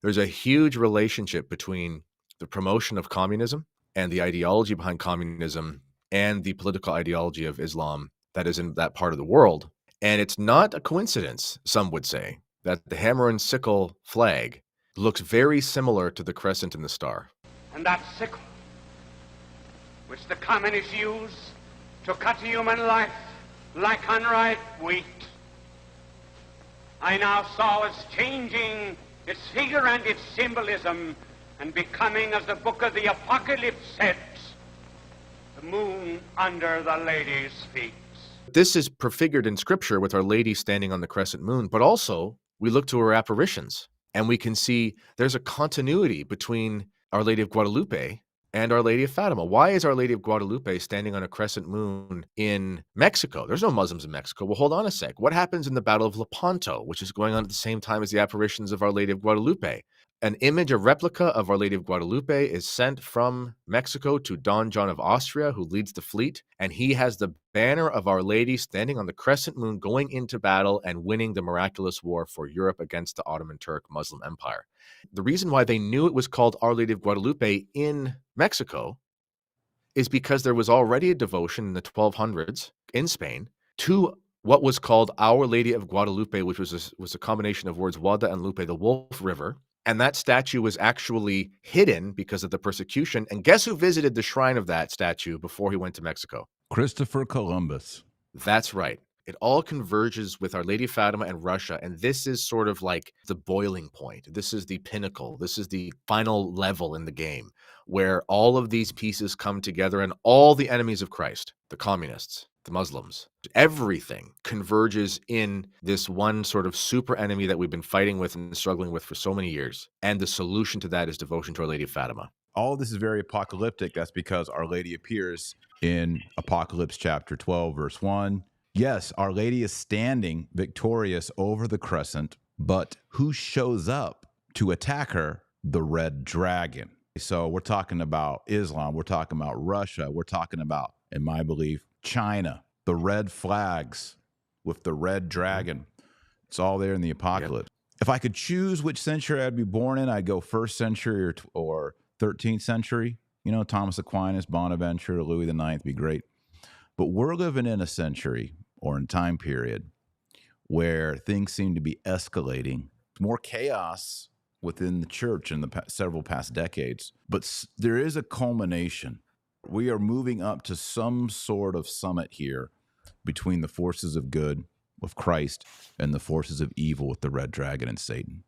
There's a huge relationship between the promotion of communism and the ideology behind communism and the political ideology of Islam that is in that part of the world. And it's not a coincidence, some would say, that the hammer and sickle flag looks very similar to the crescent and the star. And that sickle, which the communists use to cut human life like unripe wheat, I now saw as changing its figure and its symbolism and becoming, as the book of the Apocalypse said, the moon under the lady's feet. This is prefigured in scripture with Our Lady standing on the crescent moon, but also we look to her apparitions and we can see there's a continuity between Our Lady of Guadalupe and Our Lady of Fatima. Why is Our Lady of Guadalupe standing on a crescent moon in Mexico? There's no Muslims in Mexico. Well, hold on a sec. What happens in the Battle of Lepanto, which is going on at the same time as the apparitions of Our Lady of Guadalupe? An image, a replica of Our Lady of Guadalupe is sent from Mexico to Don John of Austria, who leads the fleet, and he has the banner of Our Lady standing on the crescent moon going into battle and winning the miraculous war for Europe against the Ottoman Turk Muslim Empire. The reason why they knew it was called Our Lady of Guadalupe in Mexico is because there was already a devotion in the 1200s in Spain to what was called Our Lady of Guadalupe, which was a combination of words Guada and Lupe, the Wolf River. And that statue was actually hidden because of the persecution. And guess who visited the shrine of that statue before he went to Mexico? Christopher Columbus. That's right. It all converges with Our Lady of Fatima and Russia. And this is sort of like the boiling point. This is the pinnacle. This is the final level in the game where all of these pieces come together and all the enemies of Christ, the communists, the Muslims, everything converges in this one sort of super enemy that we've been fighting with and struggling with for so many years. And the solution to that is devotion to Our Lady of Fatima. All of this is very apocalyptic. That's because Our Lady appears in Apocalypse chapter 12, verse 1. Yes, Our Lady is standing victorious over the crescent, but who shows up to attack her? The red dragon. So we're talking about Islam. We're talking about Russia. We're talking about, in my belief, China, the red flags with the red dragon. It's all there in the apocalypse. Yep. If I could choose which century I'd be born in, I'd go 1st century or 13th century. You know, Thomas Aquinas, Bonaventure, Louis IX be great. But we're living in a century or in time period where things seem to be escalating. More chaos within the church in the several past decades. But there is a culmination. We are moving up to some sort of summit here between the forces of good with Christ and the forces of evil with the red dragon and Satan.